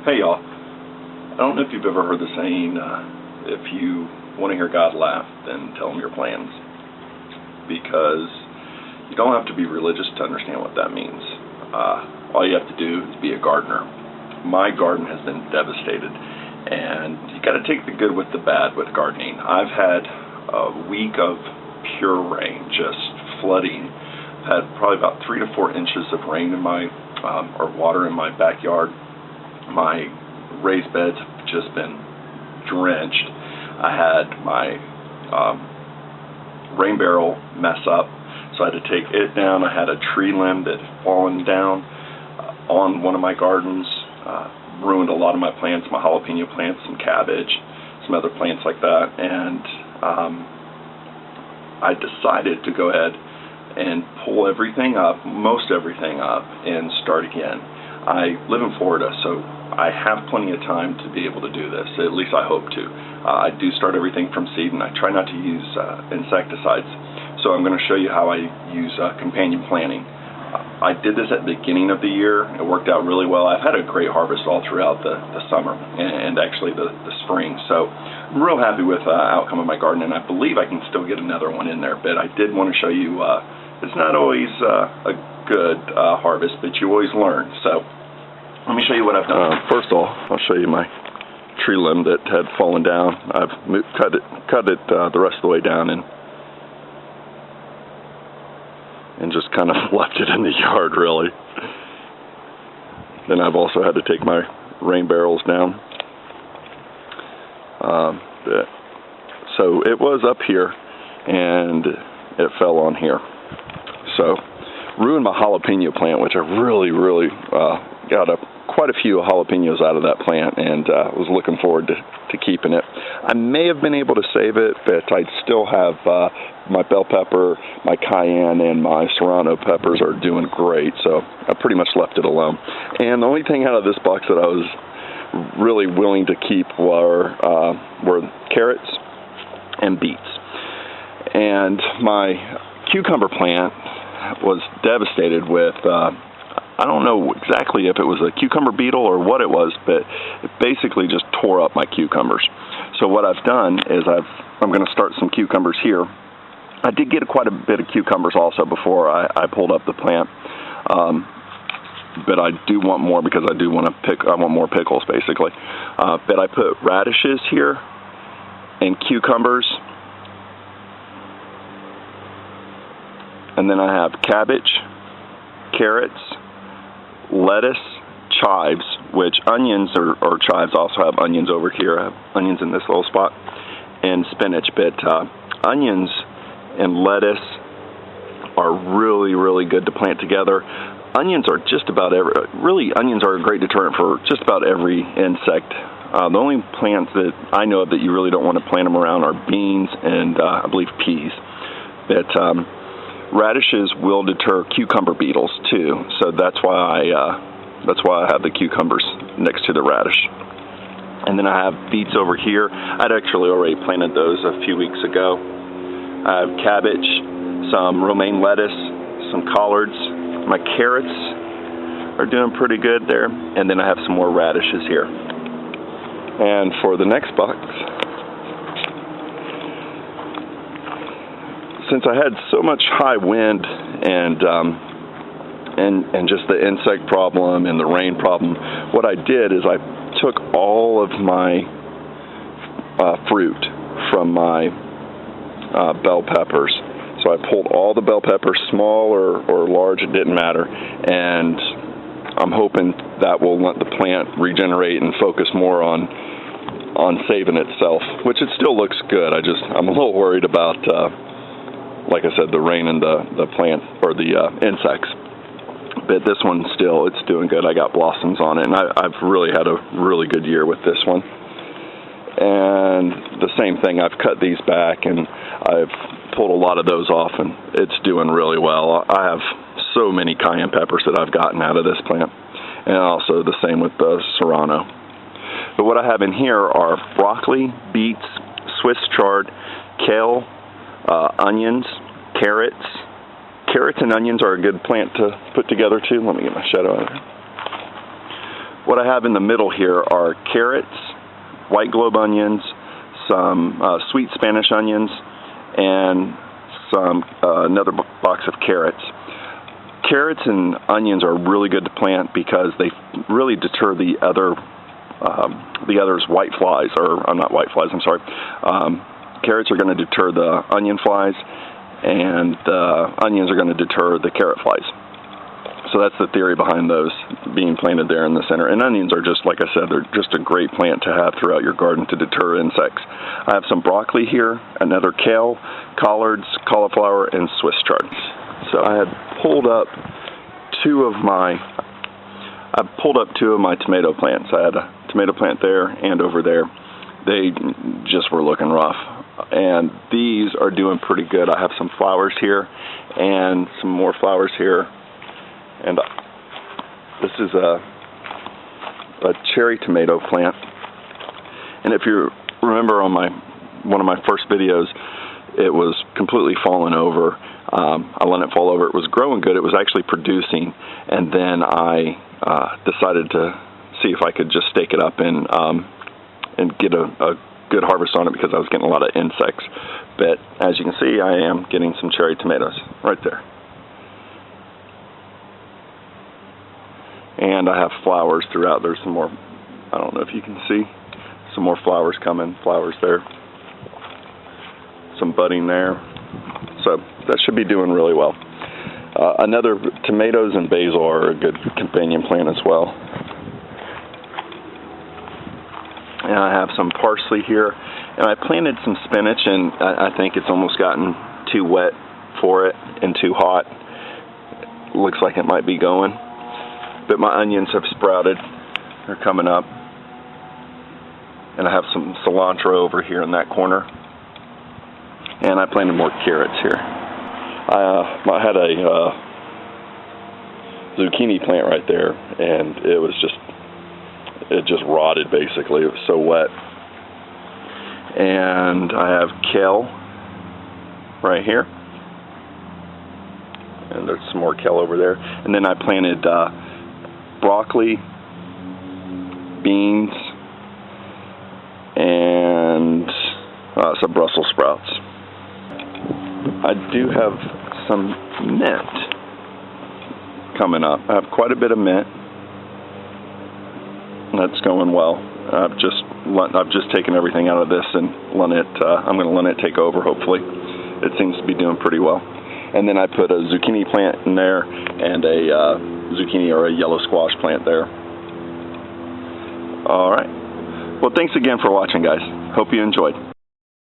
Hey y'all, I don't know if you've ever heard the saying, if you want to hear God laugh, then tell him your plans. Because you don't have to be religious to understand what that means. All you have to do is be a gardener. My garden has been devastated, and you got to take the good with the bad with gardening. I've had a week of pure rain, just flooding. I've had probably about 3 to 4 inches of rain in my, or water in my backyard. My raised beds have just been drenched. I had my rain barrel mess up, so I had to take it down. I had a tree limb that had fallen down on one of my gardens, ruined a lot of my plants, my jalapeno plants, some cabbage, some other plants like that, and I decided to go ahead and pull everything up, most everything up, and start again. I live in Florida, so I have plenty of time to be able to do this. At least I hope to. I do start everything from seed, and I try not to use insecticides. So I'm going to show you how I use companion planting. I did this at the beginning of the year. It worked out really well. I've had a great harvest all throughout the summer and actually the spring. So I'm real happy with the outcome of my garden, and I believe I can still get another one in there. But I did want to show you it's not always a good harvest, but you always learn. So let me show you what I've done. First of all, I'll show you my tree limb that had fallen down. I've cut it the rest of the way down and just kind of left it in the yard, really. Then I've also had to take my rain barrels down. So it was up here, and it fell on here. So ruined my jalapeno plant, which I really got quite a few jalapenos out of that plant, and was looking forward to keeping it. I may have been able to save it, but I still have my bell pepper, my cayenne, and my serrano peppers are doing great, so I pretty much left it alone. And the only thing out of this box that I was really willing to keep were carrots and beets. And my cucumber plant was devastated with I don't know exactly if it was a cucumber beetle or what it was, but it basically just tore up my cucumbers. So what I've done is I'm going to start some cucumbers here. I did get quite a bit of cucumbers also before I pulled up the plant, but I do want more because I want more pickles basically. But I put radishes here and cucumbers, and then I have cabbage, carrots, lettuce, chives, which onions or chives also have onions over here. I have onions in this little spot, and spinach. But onions and lettuce are really good to plant together. Onions are just about onions are a great deterrent for just about every insect. The only plants that I know of that you really don't want to plant them around are beans and I believe peas. But radishes will deter cucumber beetles too, so that's why I have the cucumbers next to the radish. And then I have beets over here. I'd actually already planted those a few weeks ago. I have cabbage, some romaine lettuce, some collards. My carrots are doing pretty good there, and then I have some more radishes here. And for the next box, since I had so much high wind and just the insect problem and the rain problem, what I did is I took all of my fruit from my bell peppers. So I pulled all the bell peppers, small or large, it didn't matter, and I'm hoping that will let the plant regenerate and focus more on saving itself, which it still looks good. I'm a little worried about like I said, the rain and the plant or the insects. But this one still, it's doing good. I got blossoms on it, and I've really had a really good year with this one. And the same thing, I've cut these back, and I've pulled a lot of those off, and it's doing really well. I have so many cayenne peppers that I've gotten out of this plant, and also the same with the serrano. But what I have in here are broccoli, beets, Swiss chard, kale, onions, carrots. Carrots and onions are a good plant to put together too. Let me get my shadow out of here. What I have in the middle here are carrots, white globe onions, some sweet Spanish onions, and some another box of carrots. Carrots and onions are really good to plant because they really deter the others white flies, or not white flies, I'm sorry. Carrots are going to deter the onion flies, and the onions are going to deter the carrot flies. So that's the theory behind those being planted there in the center. And onions are just, like I said, they're just a great plant to have throughout your garden to deter insects. I have some broccoli here, another kale, collards, cauliflower, and Swiss chards. So I had pulled up two of my tomato plants. I had a tomato plant there and over there. They just were looking rough. And these are doing pretty good. I have some flowers here and some more flowers here. And this is a cherry tomato plant. And if you remember on one of my first videos, it was completely fallen over. I let it fall over. It was growing good. It was actually producing. And then I decided to see if I could just stake it up and get a good harvest on it, because I was getting a lot of insects. But as you can see, I am getting some cherry tomatoes right there. And I have flowers throughout. There's some more, I don't know if you can see, some more flowers coming, flowers there. Some budding there. So that should be doing really well. Another, tomatoes and basil are a good companion plant as well. And I have some parsley here. And I planted some spinach, and I think it's almost gotten too wet for it and too hot. Looks like it might be going. But my onions have sprouted. They're coming up. And I have some cilantro over here in that corner. And I planted more carrots here. I had a zucchini plant right there, and it just rotted basically. It was so wet. And I have kale right here. And there's some more kale over there. And then I planted broccoli, beans, and some Brussels sprouts. I do have some mint coming up. I have quite a bit of mint. That's going well. I've just taken everything out of this and I'm going to let it take over, hopefully. It seems to be doing pretty well. And then I put a zucchini plant in there and a zucchini or a yellow squash plant there. All right. Well, thanks again for watching, guys. Hope you enjoyed.